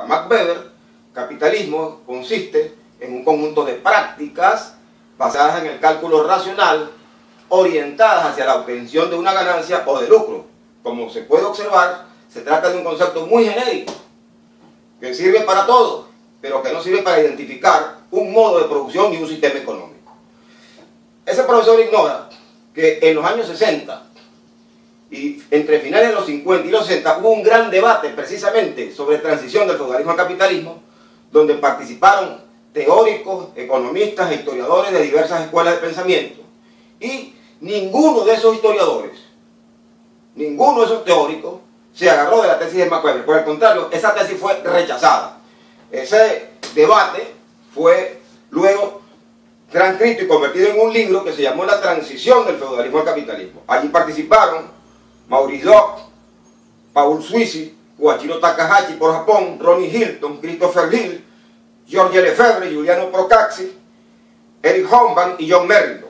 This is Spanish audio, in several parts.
Para Max Weber, capitalismo consiste en un conjunto de prácticas basadas en el cálculo racional, orientadas hacia la obtención de una ganancia o de lucro. Como se puede observar, se trata de un concepto muy genérico, que sirve para todo, pero que no sirve para identificar un modo de producción y un sistema económico. Ese profesor ignora que en los años 60 y entre finales de los 50 y los 60 hubo un gran debate precisamente sobre transición del feudalismo al capitalismo, donde participaron teóricos, economistas e historiadores de diversas escuelas de pensamiento. Y ninguno de esos historiadores, ninguno de esos teóricos se agarró de la tesis de Max Weber. Por el contrario, esa tesis fue rechazada. Ese debate fue luego transcrito y convertido en un libro que se llamó La transición del feudalismo al capitalismo. Allí participaron Maurice Dock, Paul Sweezy, Koichiro Takahashi por Japón, Ronnie Hilton, Christopher Hill, George Lefebvre, Giuliano Procacci, Eric Hobsbawm y John Merrington.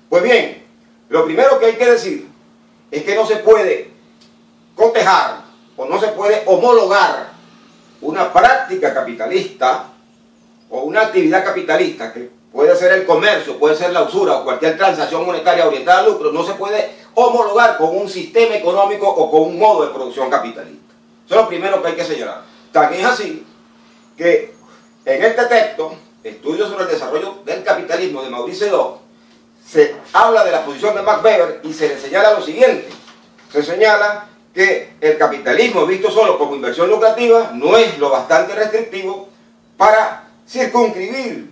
Pues bien, lo primero que hay que decir es que no se puede cotejar o no se puede homologar una práctica capitalista o una actividad capitalista, que puede ser el comercio, puede ser la usura o cualquier transacción monetaria orientada al lucro, no se puede homologar con un sistema económico o con un modo de producción capitalista. Eso es lo primero que hay que señalar. Tan es así que en este texto, Estudios sobre el desarrollo del capitalismo de Maurice Dock, se habla de la posición de Max Weber y se le señala lo siguiente. Se señala que el capitalismo visto solo como inversión lucrativa no es lo bastante restrictivo para circunscribir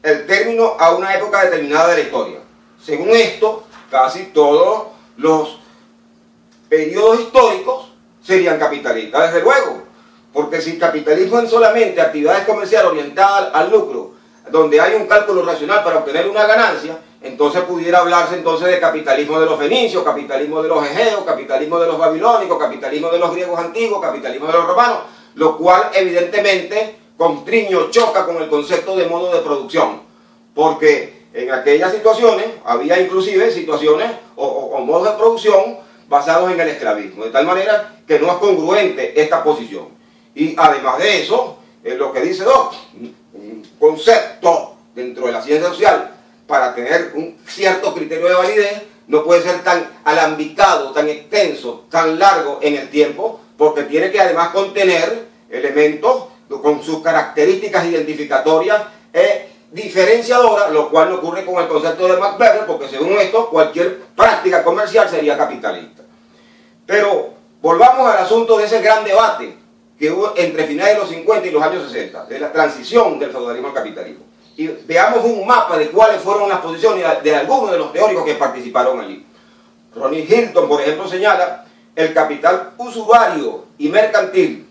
el término a una época determinada de la historia. Según esto, casi todos los periodos históricos serían capitalistas, desde luego, porque si capitalismo es solamente actividades comerciales orientadas al lucro, donde hay un cálculo racional para obtener una ganancia, entonces pudiera hablarse entonces de capitalismo de los fenicios, capitalismo de los egeos, capitalismo de los babilónicos, capitalismo de los griegos antiguos, capitalismo de los romanos, lo cual evidentemente constriño, choca con el concepto de modo de producción, porque en aquellas situaciones había inclusive situaciones o modos de producción basados en el esclavismo, de tal manera que no es congruente esta posición. Y además de eso, lo que dice Dock, un concepto dentro de la ciencia social para tener un cierto criterio de validez no puede ser tan alambicado, tan extenso, tan largo en el tiempo, porque tiene que además contener elementos con sus características identificatorias diferenciadoras, lo cual no ocurre con el concepto de Max Weber, porque según esto cualquier práctica comercial sería capitalista. Pero volvamos al asunto de ese gran debate que hubo entre finales de los 50 y los años 60, de la transición del feudalismo al capitalismo. Y veamos un mapa de cuáles fueron las posiciones de algunos de los teóricos que participaron allí. Ronnie Hilton, por ejemplo, señala: el capital usurario y mercantil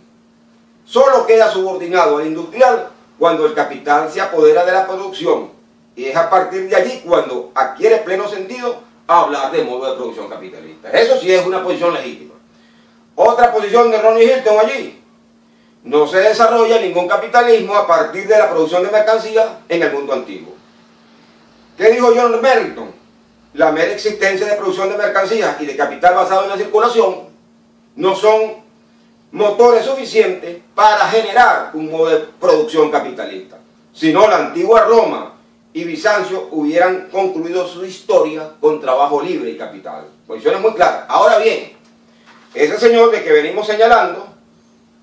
solo queda subordinado al industrial cuando el capital se apodera de la producción, y es a partir de allí cuando adquiere pleno sentido hablar de modo de producción capitalista. Eso sí es una posición legítima. Otra posición de Ronnie Hilton allí: no se desarrolla ningún capitalismo a partir de la producción de mercancías en el mundo antiguo. ¿Qué dijo John Merrington? La mera existencia de producción de mercancías y de capital basado en la circulación no son motores suficientes para generar un modo de producción capitalista. Si no, la antigua Roma y Bizancio hubieran concluido su historia con trabajo libre y capital. Posiciones muy claras. Ahora bien, ese señor de que venimos señalando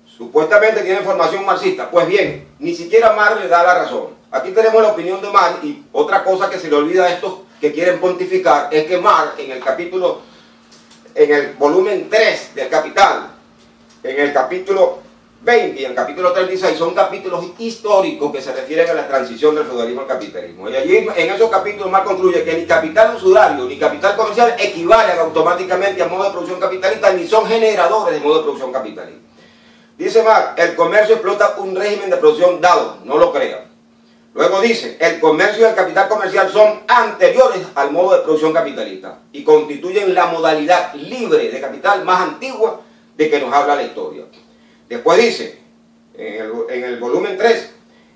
supuestamente tiene formación marxista. Pues bien, ni siquiera Marx le da la razón. Aquí tenemos la opinión de Marx, y otra cosa que se le olvida a estos que quieren pontificar es que Marx en el volumen 3 del Capital, en el capítulo 20 y en el capítulo 36 son capítulos históricos que se refieren a la transición del feudalismo al capitalismo. Y allí en esos capítulos Marx concluye que ni capital usurario ni capital comercial equivalen automáticamente a modo de producción capitalista, ni son generadores de modo de producción capitalista. Dice Marx: el comercio explota un régimen de producción dado, no lo crea. Luego dice: el comercio y el capital comercial son anteriores al modo de producción capitalista y constituyen la modalidad libre de capital más antigua de que nos habla la historia. Después dice, en el volumen 3,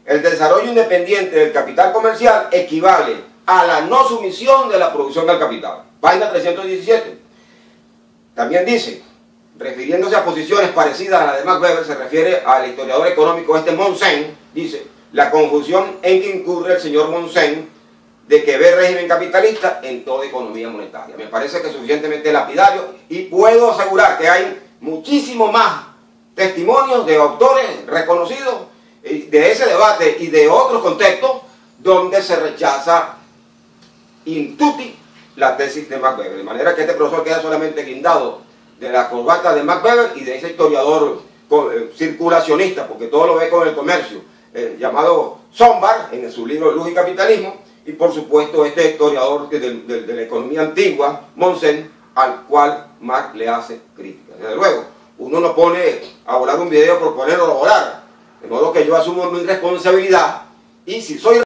el desarrollo independiente del capital comercial equivale a la no sumisión de la producción al capital. Página 317. También dice: refiriéndose a posiciones parecidas a las de Max Weber, se refiere al historiador económico Mommsen, dice: la confusión en que incurre el señor Mommsen de que ve régimen capitalista en toda economía monetaria. Me parece que es suficientemente lapidario, y puedo asegurar que hay muchísimo más testimonios de autores reconocidos de ese debate y de otros contextos donde se rechaza in tutti la tesis de Max Weber. De manera que este profesor queda solamente guindado de la corbata de Max Weber y de ese historiador circulacionista, porque todo lo ve con el comercio, llamado Sombart en su libro Luz y Capitalismo, y por supuesto este historiador de la economía antigua, Mommsen, al cual Marx le hace crítica. Desde luego, uno no pone a volar un video por ponerlo a volar, de modo que yo asumo mi responsabilidad, y si soy